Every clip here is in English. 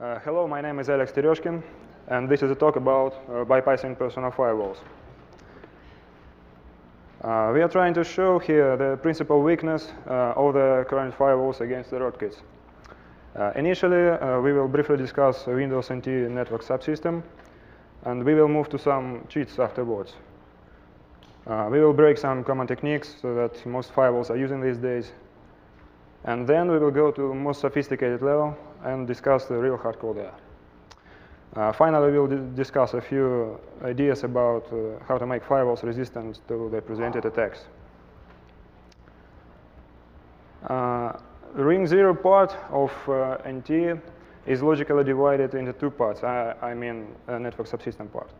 Hello, my name is Tereshkin, and this is a talk about bypassing personal firewalls. We are trying to show here the principal weakness of the current firewalls against the rootkits. Initially, we will briefly discuss Windows NT network subsystem, and we will move to some cheats afterwards. We will break some common techniques that most firewalls are using these days, and then we will go to a more sophisticated level and discuss the real hardcore there. Finally, we will discuss a few ideas about how to make firewalls resistant to the presented attacks. The ring 0 part of NT is logically divided into two parts. I mean network subsystem part.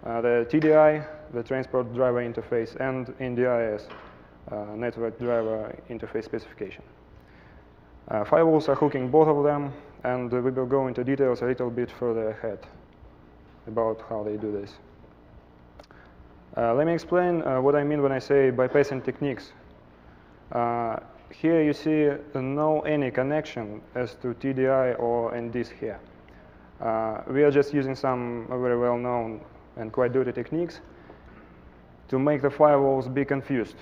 The TDI, the transport driver interface, and NDIS, network driver interface specification. Firewalls are hooking both of them, and we will go into details a little bit further ahead about how they do this. Let me explain what I mean when I say bypassing techniques. Here you see no any connection as to TDI or NDs here. We are just using some very well-known and quite dirty techniques to make the firewalls be confused.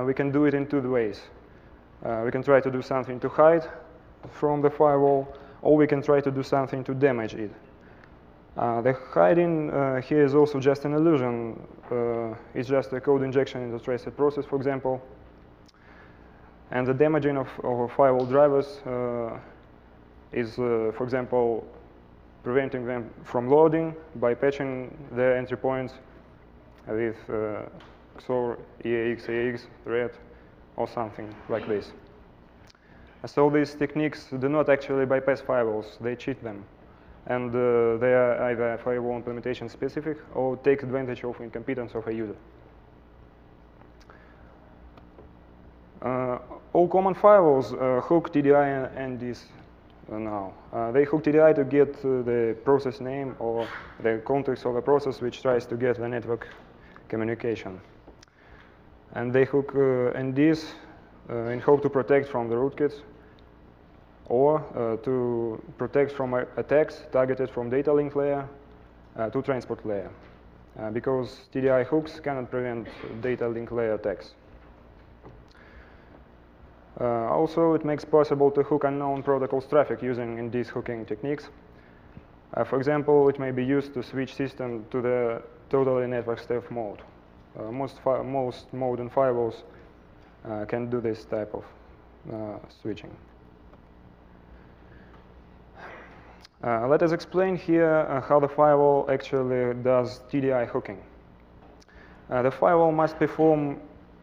We can do it in two ways. We can try to do something to hide from the firewall, or we can try to do something to damage it. The hiding here is also just an illusion. It's just a code injection in the trusted process, for example. And the damaging of firewall drivers is, for example, preventing them from loading by patching their entry points with XOR, EAX, AX, RED, or something like this. So these techniques do not actually bypass firewalls, they cheat them. And they are either firewall implementation specific or take advantage of incompetence of a user. All common firewalls hook TDI and NDs now. They hook TDI to get the process name or the context of a process which tries to get the network communication. And they hook NDs in hope to protect from the rootkits or to protect from attacks targeted from data link layer to transport layer, because TDI hooks cannot prevent data link layer attacks. Also, it makes possible to hook unknown protocols traffic using NDs hooking techniques. For example, it may be used to switch system to the totally network stealth mode. Most modern firewalls can do this type of switching. Let us explain here how the firewall actually does TDI hooking. The firewall must perform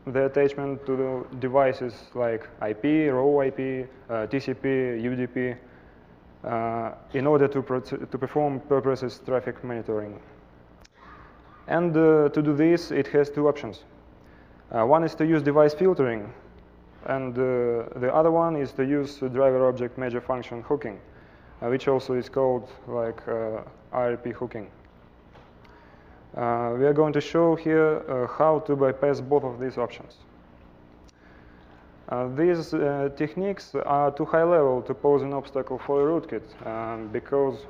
the attachment to the devices like IP, raw IP, TCP, UDP, in order to perform per-process traffic monitoring. And to do this, it has two options. One is to use device filtering, and the other one is to use driver object measure function hooking, which also is called like IRP hooking. We are going to show here how to bypass both of these options. These techniques are too high level to pose an obstacle for a rootkit because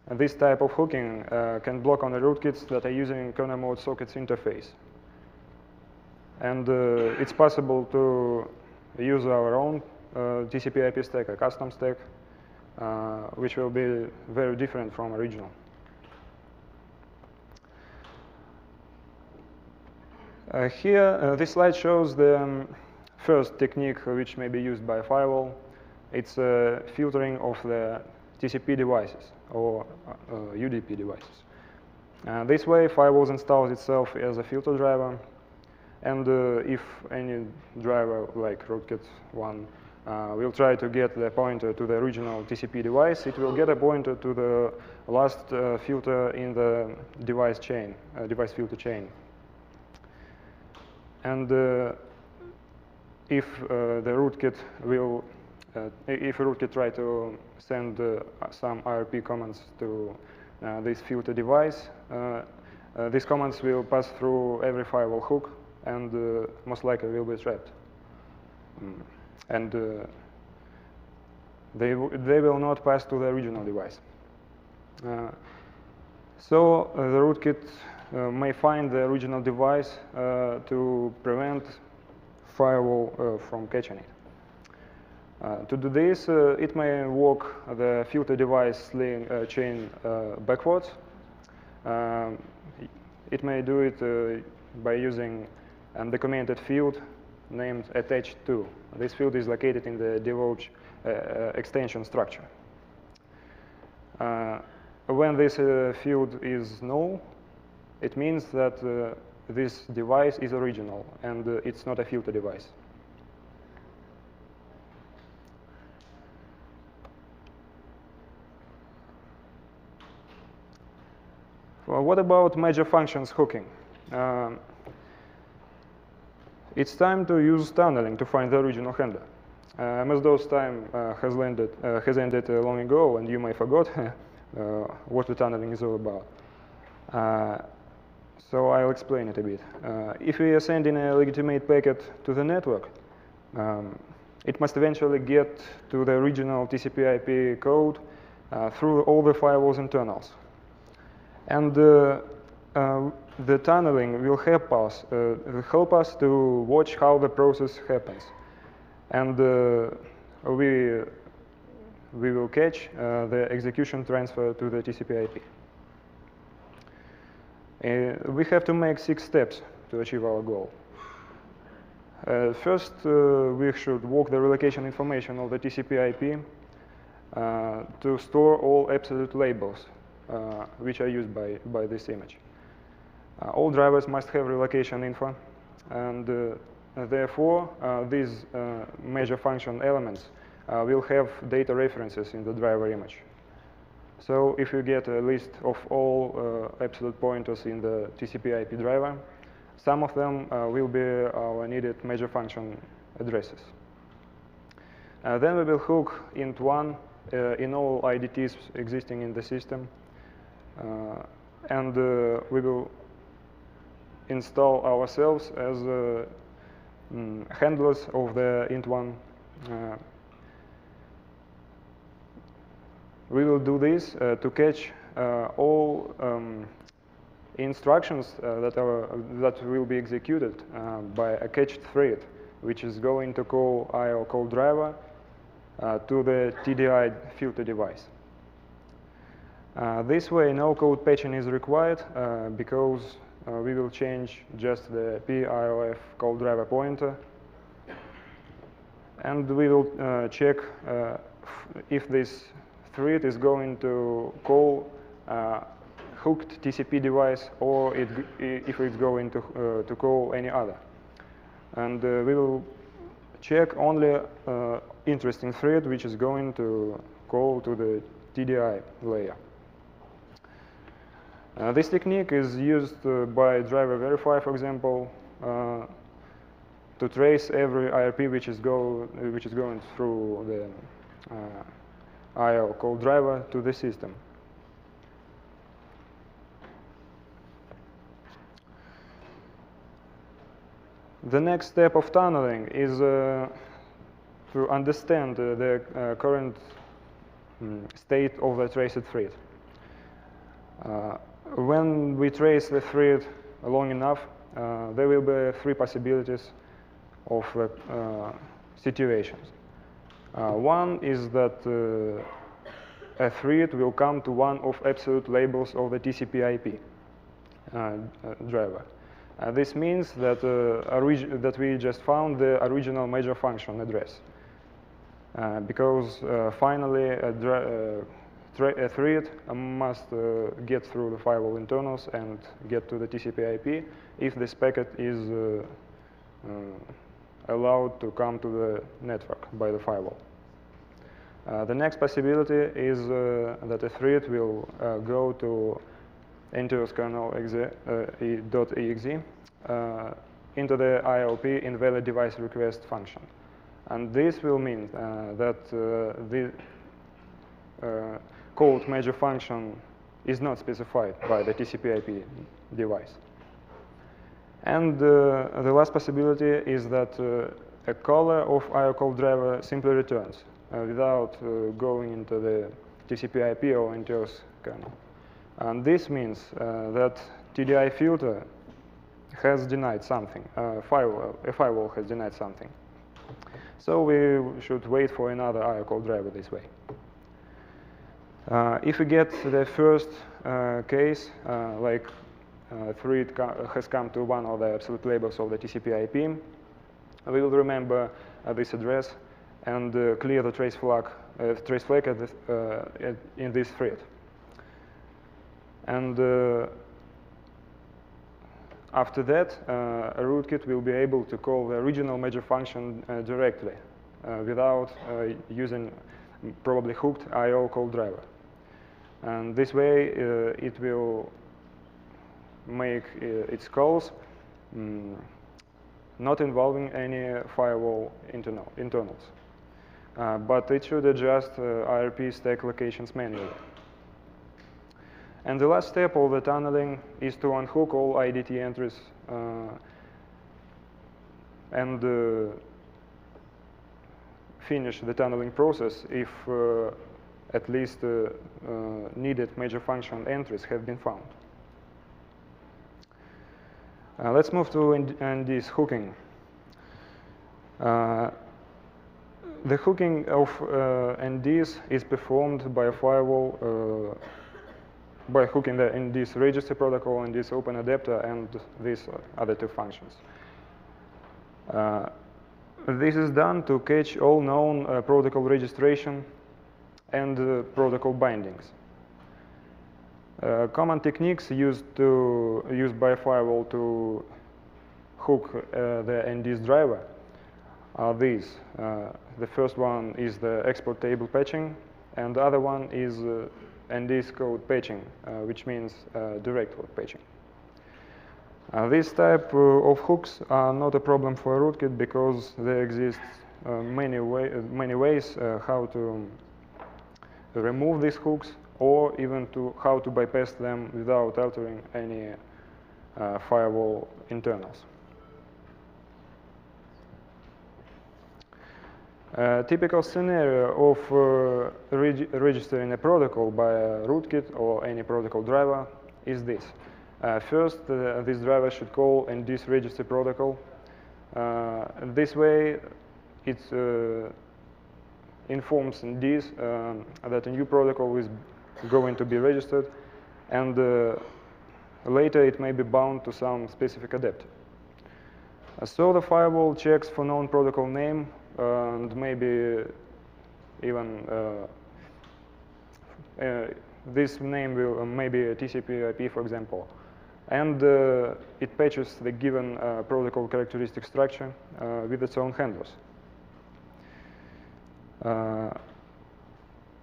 this type of hooking can block on the rootkits that are using kernel mode sockets interface. And it's possible to use our own TCP IP stack, a custom stack, which will be very different from original. Here, this slide shows the first technique which may be used by a firewall. It's filtering of the TCP devices or UDP devices. This way, firewalls installs itself as a filter driver, and if any driver like rootkit1 will try to get the pointer to the original TCP device, it will get a pointer to the last filter in the device chain, device filter chain. And if the rootkit will, if a rootkit try to send some IRP commands to this filter device, these commands will pass through every firewall hook and most likely will be trapped. And They will not pass to the original device. So the rootkit may find the original device to prevent firewall from catching it. To do this, it may walk the filter device chain backwards. It may do it by using an undocumented field named attached_to. This field is located in the divulge extension structure. When this field is null, it means that this device is original and it's not a filter device. Well, what about major functions hooking? It's time to use tunneling to find the original handler. MS-DOS time has ended long ago, and you may forgot what the tunneling is all about. So I'll explain it a bit. If we are sending a legitimate packet to the network, it must eventually get to the original TCP/IP code through all the firewall's internals. And the tunneling will help us to watch how the process happens. And we will catch the execution transfer to the TCP/IP. We have to make 6 steps to achieve our goal. First, we should walk the relocation information of the TCP/IP to store all absolute labels which are used by this image. All drivers must have relocation info, and therefore these major function elements will have data references in the driver image. So if you get a list of all absolute pointers in the TCP/IP driver, some of them will be our needed major function addresses. Then we will hook int1 in all IDTs existing in the system, and we will install ourselves as handlers of the int1. We will do this to catch all instructions that will be executed by a catched thread, which is going to call IO call driver to the TDI filter device. This way, no code patching is required because we will change just the PIOF call driver pointer, and we will check if this thread is going to call hooked TCP device or if it's going to call any other. And we will check only interesting thread which is going to call to the TDI layer. This technique is used by driver verify, for example, to trace every IRP which is going through the IO call driver to the system. The next step of tunneling is to understand the current state of the traced thread. When we trace the thread long enough, there will be 3 possibilities of situations. One is that a thread will come to one of absolute labels of the TCP/IP driver. This means that that we just found the original major function address, because finally a thread must get through the firewall internals and get to the TCP/IP if this packet is allowed to come to the network by the firewall. The next possibility is that a thread will go to enters kernel.exe into the ILP invalid device request function. And this will mean that the called major function is not specified by the TCP/IP device. And the last possibility is that a caller of IO call driver simply returns without going into the TCP/IP or NTOS kernel. And this means that TDI filter has denied something. A firewall has denied something. So we should wait for another IO call driver this way. If we get the first case, like thread has come to one of the absolute labels of the TCP/IP, we will remember this address and clear the trace flag at this, in this thread. And after that, a rootkit will be able to call the original major function directly without using probably hooked IO call driver. And this way, it will make its calls not involving any firewall internals. But it should adjust IRP stack locations manually. And the last step of the tunneling is to unhook all IDT entries and finish the tunneling process if at least needed major function entries have been found. Let's move to ND's hooking. The hooking of NDs is performed by a firewall by hooking the ND's register protocol, ND's open adapter, and these other two functions. This is done to catch all known protocol registration and protocol bindings. Common techniques used by a firewall to hook the ND's driver are these. The first one is the export table patching, and the other one is ND's code patching, which means direct code patching. This type of hooks are not a problem for a rootkit because there exist many ways how to remove these hooks, or even how to bypass them without altering any firewall internals. A typical scenario of registering a protocol by a rootkit or any protocol driver is this. First, this driver should call ND's register protocol. This way, it informs NDs that a new protocol is going to be registered, and later it may be bound to some specific adapter. So the firewall checks for known protocol name and maybe even this name will maybe a TCP/IP, for example, and it patches the given protocol characteristic structure with its own handlers.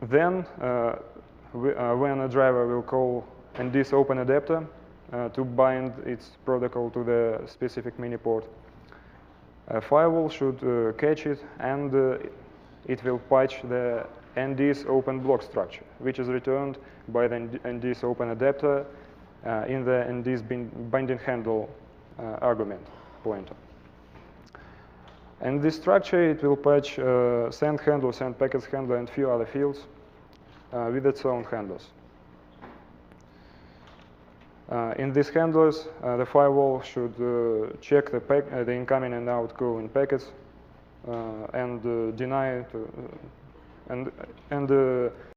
Then, when a driver will call ND's open adapter to bind its protocol to the specific mini port, a firewall should catch it, and it will patch the ND's open block structure, which is returned by the ND's open adapter in the ND's binding handle argument pointer. And this structure, it will patch send handler, send packets handler, and few other fields with its own handlers. In these handlers, the firewall should check the incoming and outgoing packets and deny it, and